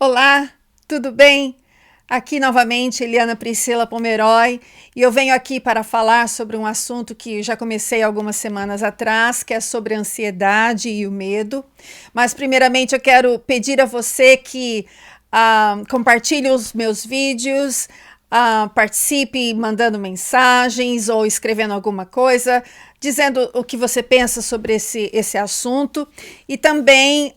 Olá, tudo bem? Aqui novamente Eliana Priscila Pomeroy e eu venho aqui para falar sobre um assunto que já comecei algumas semanas atrás, que é sobre a ansiedade e o medo. Mas primeiramente eu quero pedir a você que compartilhe os meus vídeos, participe mandando mensagens ou escrevendo alguma coisa, dizendo o que você pensa sobre esse assunto e também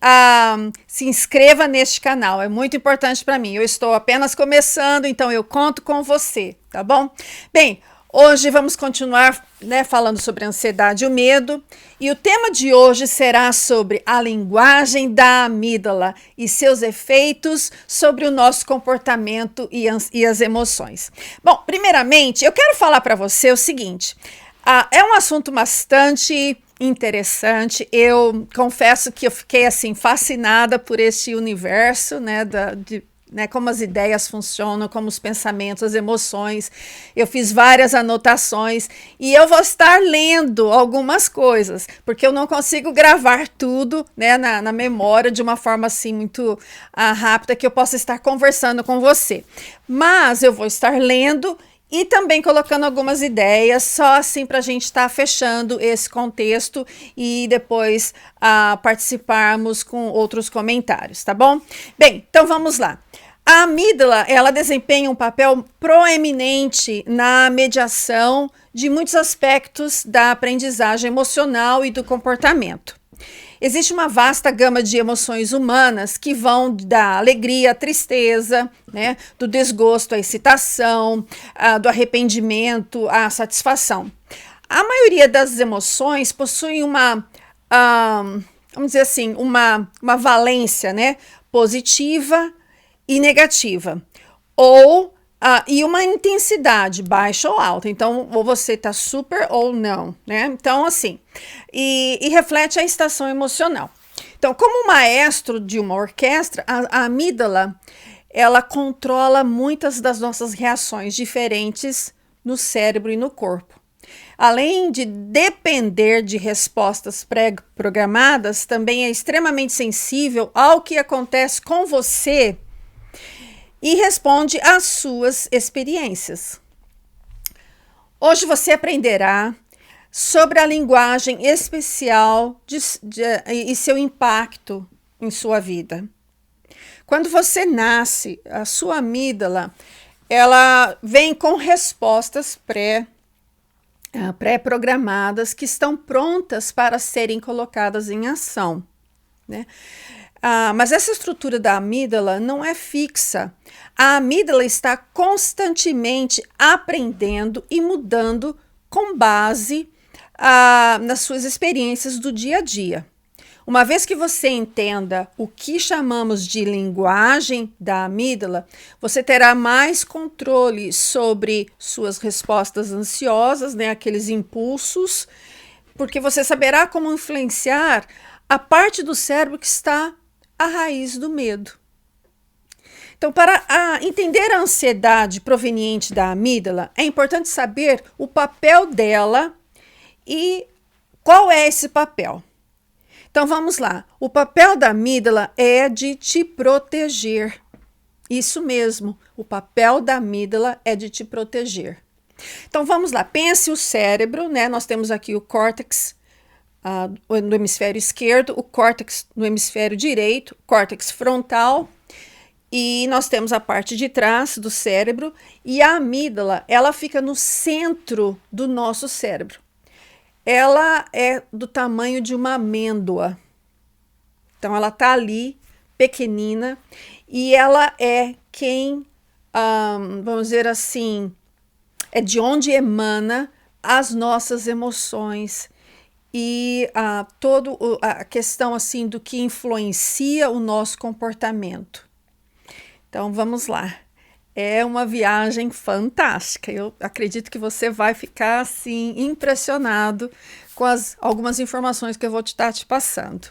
se inscreva neste canal, é muito importante para mim. Eu estou apenas começando, então eu conto com você, tá bom? Bem, hoje vamos continuar falando sobre a ansiedade e o medo, e o tema de hoje será sobre a linguagem da amígdala e seus efeitos sobre o nosso comportamento e as emoções. Bom, primeiramente, eu quero falar para você o seguinte: é um assunto bastante interessante. Eu confesso que eu fiquei assim fascinada por esse universo, como as ideias funcionam, como os pensamentos, as emoções. Eu fiz várias anotações e eu vou estar lendo algumas coisas, porque eu não consigo gravar tudo na memória de uma forma assim muito rápida que eu possa estar conversando com você. Mas eu vou estar lendo e também colocando algumas ideias, só assim para a gente estar fechando esse contexto e depois participarmos com outros comentários, tá bom? Bem, então vamos lá. A amígdala, ela desempenha um papel proeminente na mediação de muitos aspectos da aprendizagem emocional e do comportamento. Existe uma vasta gama de emoções humanas que vão da alegria à tristeza, do desgosto à excitação, do arrependimento à satisfação. A maioria das emoções possui vamos dizer assim, uma valência, positiva e negativa, e uma intensidade baixa ou alta. Então, ou você está super ou não, Então, assim, e reflete a estação emocional. Então, como maestro de uma orquestra, a amígdala, ela controla muitas das nossas reações diferentes no cérebro e no corpo. Além de depender de respostas pré-programadas, também é extremamente sensível ao que acontece com você e responde às suas experiências. Hoje você aprenderá sobre a linguagem especial e seu impacto em sua vida. Quando você nasce, a sua amígdala, ela vem com respostas pré-programadas que estão prontas para serem colocadas em ação, mas essa estrutura da amígdala não é fixa. A amígdala está constantemente aprendendo e mudando com base nas suas experiências do dia a dia. Uma vez que você entenda o que chamamos de linguagem da amígdala, você terá mais controle sobre suas respostas ansiosas, aqueles impulsos, porque você saberá como influenciar a parte do cérebro que está à raiz do medo. Então, para entender a ansiedade proveniente da amígdala, é importante saber o papel dela e qual é esse papel. Então, vamos lá. O papel da amígdala é de te proteger. Isso mesmo, o papel da amígdala é de te proteger. Então, vamos lá. Pense o cérebro, Nós temos aqui o córtex no hemisfério esquerdo, o córtex no hemisfério direito, córtex frontal, e nós temos a parte de trás do cérebro, e a amígdala, ela fica no centro do nosso cérebro. Ela é do tamanho de uma amêndoa. Então, ela está ali, pequenina, e ela é quem, vamos dizer assim, é de onde emana as nossas emoções e toda a questão assim do que influencia o nosso comportamento. Então, vamos lá. É uma viagem fantástica. Eu acredito que você vai ficar assim impressionado com algumas informações que eu vou estar te passando.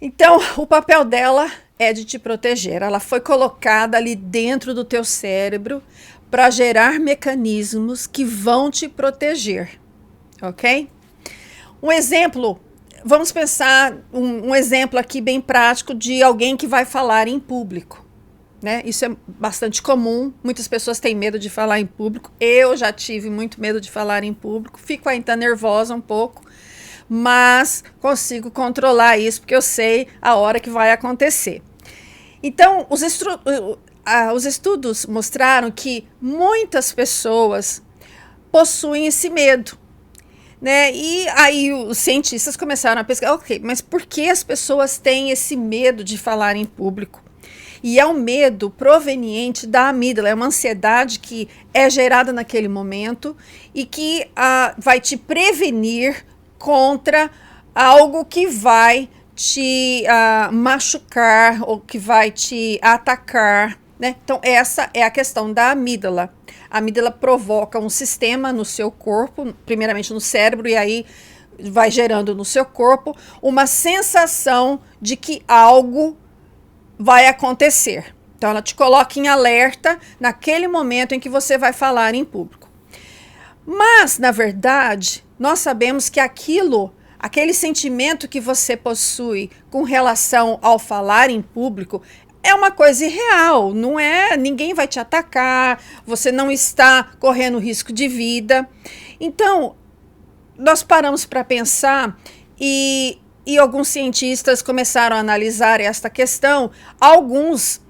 Então, o papel dela é de te proteger. Ela foi colocada ali dentro do teu cérebro para gerar mecanismos que vão te proteger, ok? Um exemplo vamos pensar um exemplo aqui bem prático de alguém que vai falar em público. Né? Isso é bastante comum, muitas pessoas têm medo de falar em público, eu já tive muito medo de falar em público, fico ainda nervosa um pouco, mas consigo controlar isso porque eu sei a hora que vai acontecer. Então, os estudos mostraram que muitas pessoas possuem esse medo, né? E aí os cientistas começaram a pesquisar, ok, mas por que as pessoas têm esse medo de falar em público? E é um medo proveniente da amígdala, é uma ansiedade que é gerada naquele momento e que vai te prevenir contra algo que vai te machucar ou que vai te atacar, né? Então essa é a questão da amígdala. A amígdala provoca um sistema no seu corpo, primeiramente no cérebro, e aí vai gerando no seu corpo uma sensação de que algo vai acontecer. Então ela te coloca em alerta naquele momento em que você vai falar em público. Mas, na verdade, nós sabemos que aquele sentimento que você possui com relação ao falar em público é uma coisa irreal, não é? Ninguém vai te atacar, você não está correndo risco de vida. Então, nós paramos para pensar e alguns cientistas começaram a analisar esta questão. Alguns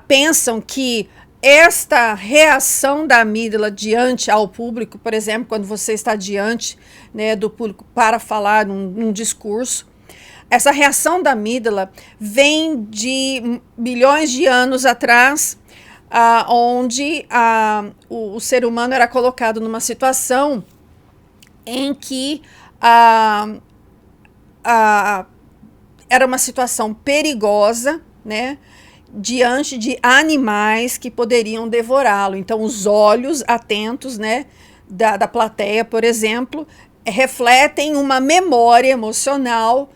pensam que esta reação da amígdala diante ao público, por exemplo, quando você está diante, né, do público para falar num discurso, essa reação da amígdala vem de milhões de anos atrás, onde o ser humano era colocado numa situação em que era uma situação perigosa, né, diante de animais que poderiam devorá-lo. Então, os olhos atentos, né, da plateia, por exemplo, refletem uma memória emocional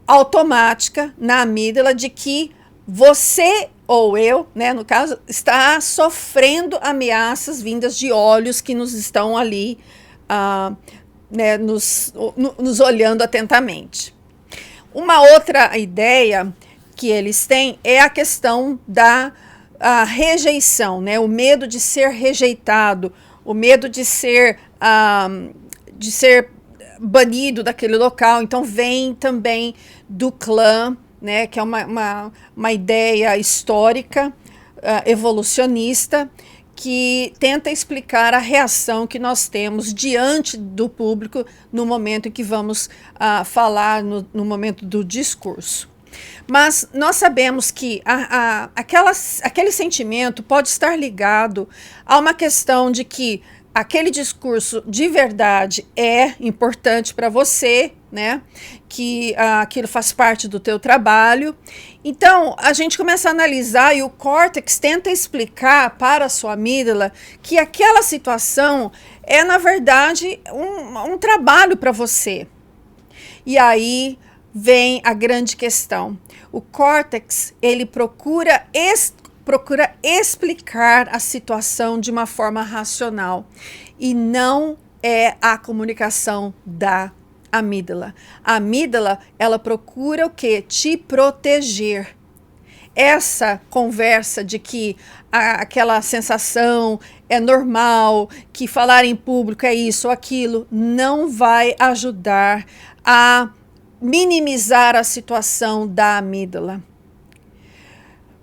automática na amígdala de que você ou eu, né, no caso, está sofrendo ameaças vindas de olhos que nos estão ali né, nos olhando atentamente. Uma outra ideia que eles têm é a questão da rejeição, né? O medo de ser rejeitado, o medo de ser banido daquele local. Então vem também do clã, né? Que é uma ideia histórica, evolucionista, que tenta explicar a reação que nós temos diante do público no momento em que vamos falar, no momento do discurso. Mas nós sabemos que aquele sentimento pode estar ligado a uma questão de que aquele discurso de verdade é importante para você, né? Que aquilo faz parte do teu trabalho. Então, a gente começa a analisar e o córtex tenta explicar para a sua amígdala que aquela situação é, na verdade, um trabalho para você. E aí vem a grande questão. O córtex, ele procura explicar a situação de uma forma racional e não é a comunicação da amígdala. A amígdala, ela procura o quê? Te proteger. Essa conversa de que aquela sensação é normal, que falar em público é isso ou aquilo, não vai ajudar a minimizar a situação da amígdala.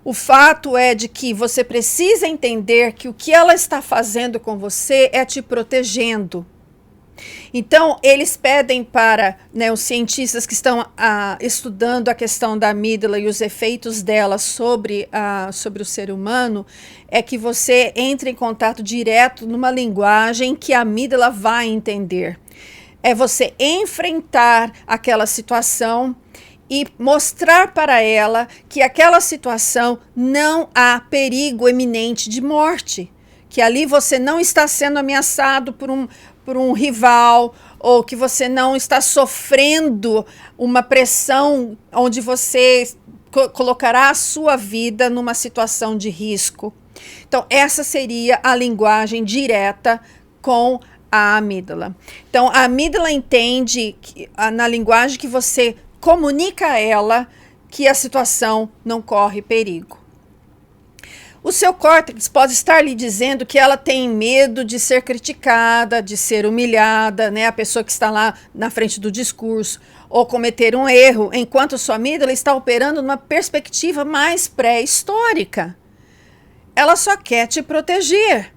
O fato é de que você precisa entender que o que ela está fazendo com você é te protegendo. Então, eles pedem para, né, os cientistas que estão estudando a questão da amígdala e os efeitos dela sobre o ser humano, é que você entre em contato direto numa linguagem que a amígdala vai entender. É você enfrentar aquela situação e mostrar para ela que aquela situação não há perigo eminente de morte, que ali você não está sendo ameaçado por um rival, ou que você não está sofrendo uma pressão onde você colocará a sua vida numa situação de risco. Então, essa seria a linguagem direta com a amígdala. Então, a amígdala entende, na linguagem que você comunica a ela, que a situação não corre perigo. O seu córtex pode estar lhe dizendo que ela tem medo de ser criticada, de ser humilhada, né? A pessoa que está lá na frente do discurso, ou cometer um erro, enquanto sua amígdala está operando numa perspectiva mais pré-histórica. Ela só quer te proteger.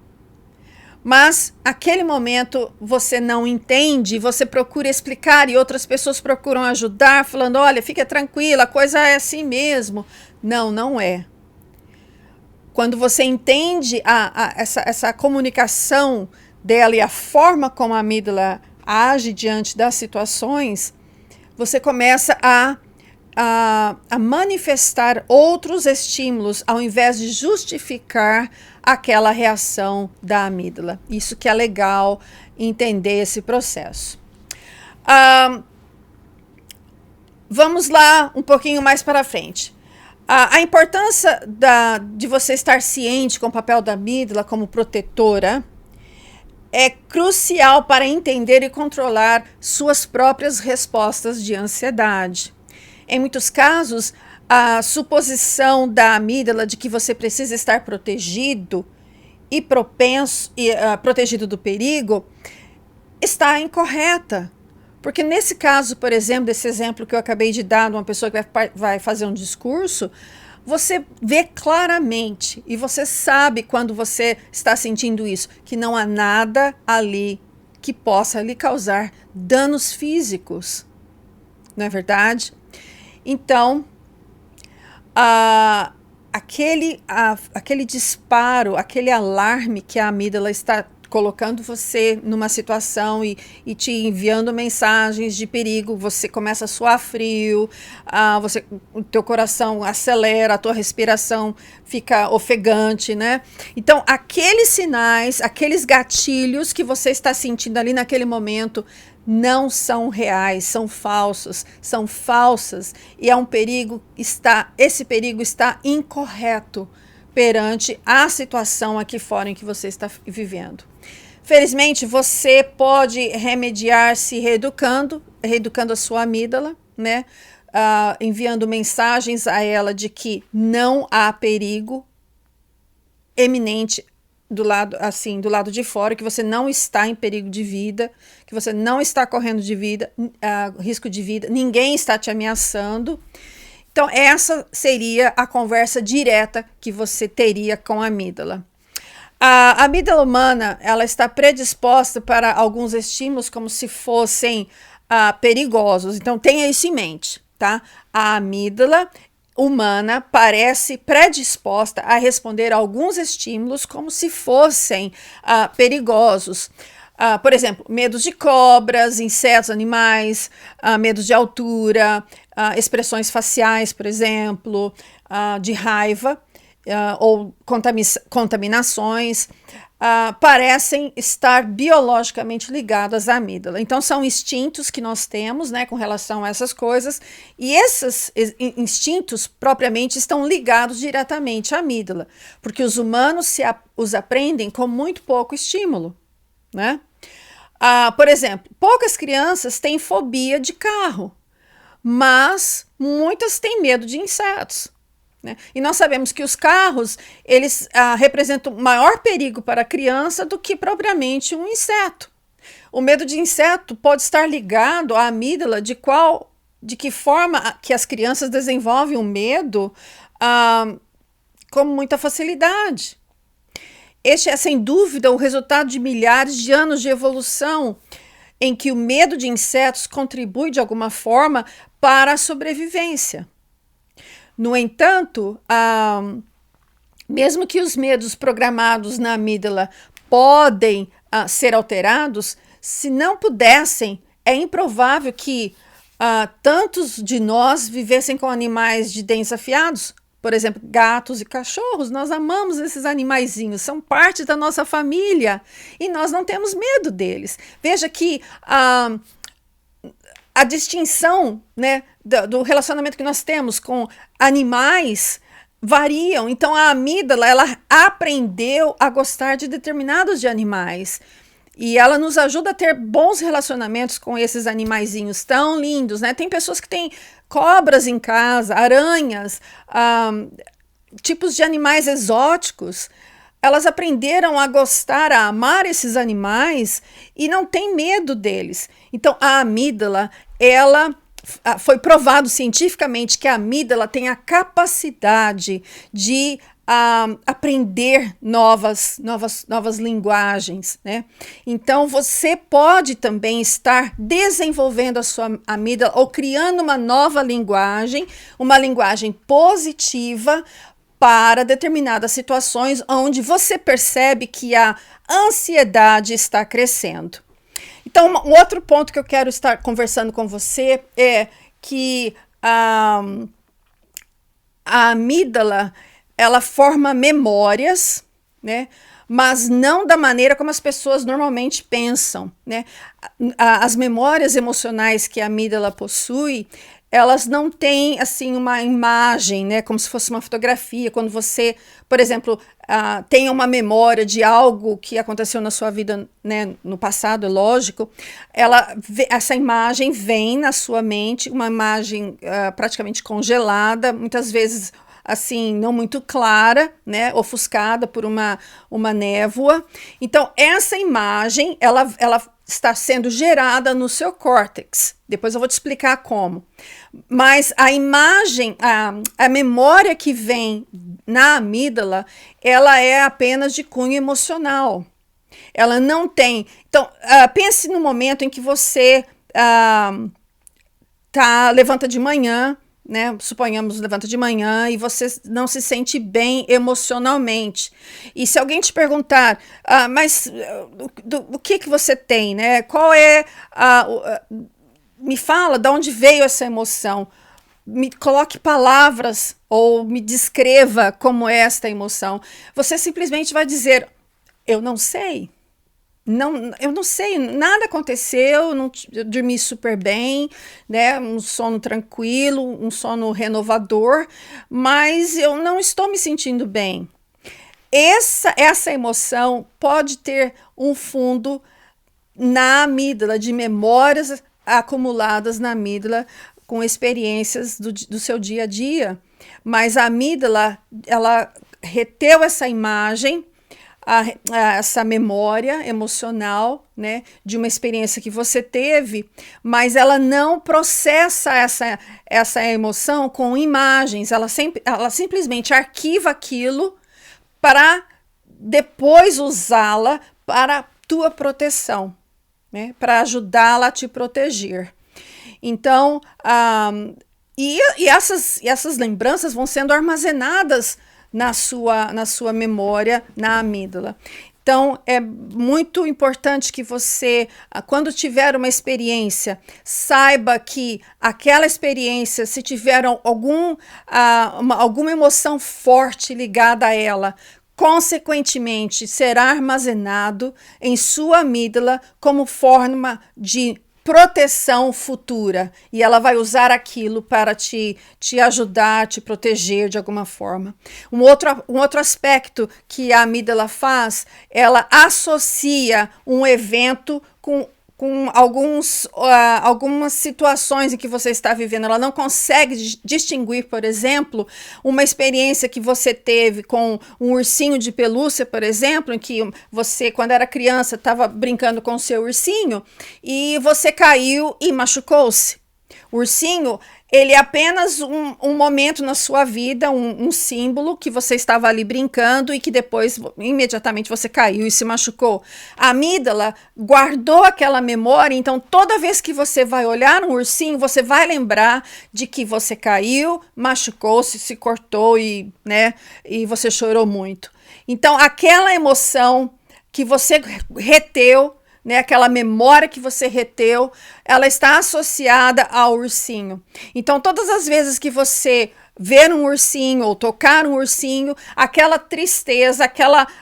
Mas, aquele momento, você não entende, você procura explicar e outras pessoas procuram ajudar, falando, olha, fica tranquila, a coisa é assim mesmo. Não, não é. Quando você entende essa comunicação dela e a forma como a amígdala age diante das situações, você começa a manifestar outros estímulos ao invés de justificar aquela reação da amígdala. Isso que é legal entender esse processo. Vamos lá um pouquinho mais para frente. A importância de você estar ciente com o papel da amígdala como protetora é crucial para entender e controlar suas próprias respostas de ansiedade. Em muitos casos, a suposição da amígdala de que você precisa estar protegido e protegido do perigo está incorreta. Porque nesse caso, por exemplo, desse exemplo que eu acabei de dar de uma pessoa que vai fazer um discurso, você vê claramente e você sabe quando você está sentindo isso, que não há nada ali que possa lhe causar danos físicos. Não é verdade? Então, aquele disparo, aquele alarme que a amígdala está colocando você numa situação e te enviando mensagens de perigo, você começa a suar frio, o teu coração acelera, a tua respiração fica ofegante, né? Então, aqueles sinais, aqueles gatilhos que você está sentindo ali naquele momento não são reais, são falsos, são falsas e é um perigo, esse perigo está incorreto perante a situação aqui fora em que você está vivendo. Felizmente, você pode remediar se reeducando a sua amígdala, né? Enviando mensagens a ela de que não há perigo eminente do lado de fora, que você não está em perigo de vida, que você não está correndo risco de vida, ninguém está te ameaçando. Então, essa seria a conversa direta que você teria com a amígdala. A amígdala humana, ela está predisposta para alguns estímulos como se fossem perigosos. Então, tenha isso em mente, tá? A amígdala humana parece predisposta a responder a alguns estímulos como se fossem perigosos. Por exemplo, medos de cobras, insetos, animais, medos de altura, expressões faciais, por exemplo, de raiva ou contaminações, parecem estar biologicamente ligadas à amígdala. Então, são instintos que nós temos, né, com relação a essas coisas, e esses instintos propriamente estão ligados diretamente à amígdala, porque os humanos os aprendem com muito pouco estímulo, né? Por exemplo, poucas crianças têm fobia de carro, mas muitas têm medo de insetos. Né? E nós sabemos que os carros, eles representam maior perigo para a criança do que propriamente um inseto. O medo de inseto pode estar ligado à amígdala de que forma que as crianças desenvolvem o medo com muita facilidade. Este é, sem dúvida, o resultado de milhares de anos de evolução em que o medo de insetos contribui de alguma forma para a sobrevivência. No entanto, mesmo que os medos programados na amígdala podem ser alterados, se não pudessem, é improvável que tantos de nós vivessem com animais de dentes afiados. Por exemplo, gatos e cachorros, nós amamos esses animaizinhos, são parte da nossa família e nós não temos medo deles. Veja que a distinção, né, do relacionamento que nós temos com animais variam. Então, a amígdala, ela aprendeu a gostar de determinados animais. E ela nos ajuda a ter bons relacionamentos com esses animaizinhos tão lindos, né? Tem pessoas que têm cobras em casa, aranhas, tipos de animais exóticos. Elas aprenderam a gostar, a amar esses animais e não tem medo deles. Então, a amígdala, ela foi provado cientificamente que a amígdala tem a capacidade de aprender novas linguagens, né? Então, você pode também estar desenvolvendo a sua amígdala ou criando uma nova linguagem, uma linguagem positiva para determinadas situações onde você percebe que a ansiedade está crescendo. Então, um outro ponto que eu quero estar conversando com você é que a amígdala, ela forma memórias, né? Mas não da maneira como as pessoas normalmente pensam, né? As memórias emocionais que a amígdala possui, elas não têm, assim, uma imagem, né, como se fosse uma fotografia. Quando você, por exemplo, tem uma memória de algo que aconteceu na sua vida, né, no passado, é lógico, essa imagem vem na sua mente, uma imagem praticamente congelada, muitas vezes, assim, não muito clara, né, ofuscada por uma névoa. Então, essa imagem, ela está sendo gerada no seu córtex. Depois eu vou te explicar como. Mas a imagem, a memória que vem na amígdala, ela é apenas de cunho emocional. Ela não tem... Então, pense no momento em que você levanta de manhã, né? Suponhamos, levanta de manhã e você não se sente bem emocionalmente. E se alguém te perguntar, mas o que você tem, né? Qual é me fala de onde veio essa emoção. Me coloque palavras ou me descreva como é esta emoção. Você simplesmente vai dizer, eu não sei. Eu não sei, nada aconteceu, eu dormi super bem, né? Um sono tranquilo, um sono renovador, mas eu não estou me sentindo bem. Essa emoção pode ter um fundo na amígdala, de memórias acumuladas na amígdala com experiências do seu dia a dia. Mas a amígdala, ela reteu essa imagem, essa memória emocional, né, de uma experiência que você teve, mas ela não processa essa emoção com imagens, ela simplesmente arquiva aquilo para depois usá-la para tua proteção, né, para ajudá-la a te proteger. Então, essas lembranças vão sendo armazenadas na sua memória, na amígdala. Então, é muito importante que você, quando tiver uma experiência, saiba que aquela experiência, se tiver alguma emoção forte ligada a ela, consequentemente, será armazenado em sua amígdala como forma de proteção futura, e ela vai usar aquilo para te ajudar, te proteger de alguma forma. Um outro aspecto que a amígdala faz, ela associa um evento com algumas situações em que você está vivendo. Ela não consegue distinguir, por exemplo, uma experiência que você teve com um ursinho de pelúcia, por exemplo, em que você, quando era criança, estava brincando com o seu ursinho e você caiu e machucou-se. O ursinho, ele é apenas um momento na sua vida, um símbolo que você estava ali brincando e que depois, imediatamente, você caiu e se machucou. A amígdala guardou aquela memória, então toda vez que você vai olhar um ursinho, você vai lembrar de que você caiu, machucou-se, se cortou e você chorou muito. Então, aquela emoção que você reteu, né, aquela memória que você reteu, ela está associada ao ursinho. Então, todas as vezes que você ver um ursinho ou tocar um ursinho, aquela tristeza,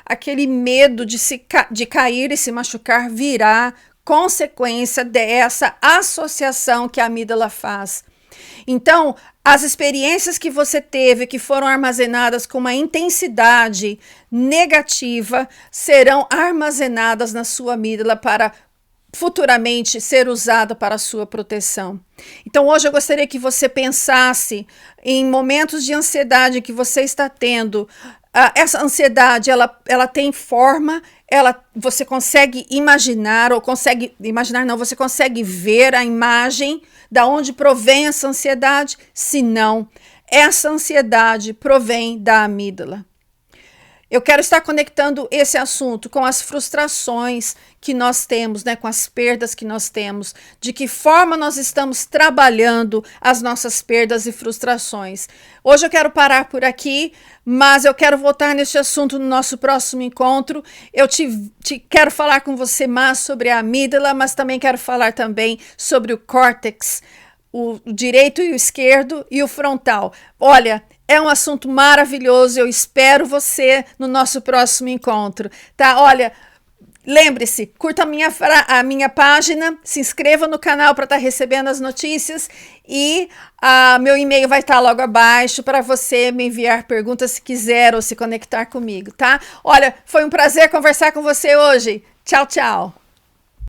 aquele medo de cair e se machucar virá consequência dessa associação que a amígdala faz. Então, as experiências que você teve, que foram armazenadas com uma intensidade negativa, serão armazenadas na sua amígdala para futuramente ser usada para a sua proteção. Então, hoje eu gostaria que você pensasse em momentos de ansiedade que você está tendo. Essa ansiedade, ela tem forma, você consegue imaginar, ou consegue imaginar não, você consegue ver a imagem da onde provém essa ansiedade? Se não, essa ansiedade provém da amígdala. Eu quero estar conectando esse assunto com as frustrações que nós temos, né, com as perdas que nós temos, de que forma nós estamos trabalhando as nossas perdas e frustrações. Hoje eu quero parar por aqui, mas eu quero voltar nesse assunto no nosso próximo encontro. Eu quero falar com você mais sobre a amígdala, mas também quero falar também sobre o córtex, o direito e o esquerdo e o frontal. Olha, é um assunto maravilhoso, eu espero você no nosso próximo encontro, tá? Olha, lembre-se, curta a minha página, se inscreva no canal para estar recebendo as notícias e meu e-mail vai estar logo abaixo para você me enviar perguntas se quiser ou se conectar comigo, tá? Olha, foi um prazer conversar com você hoje. Tchau, tchau.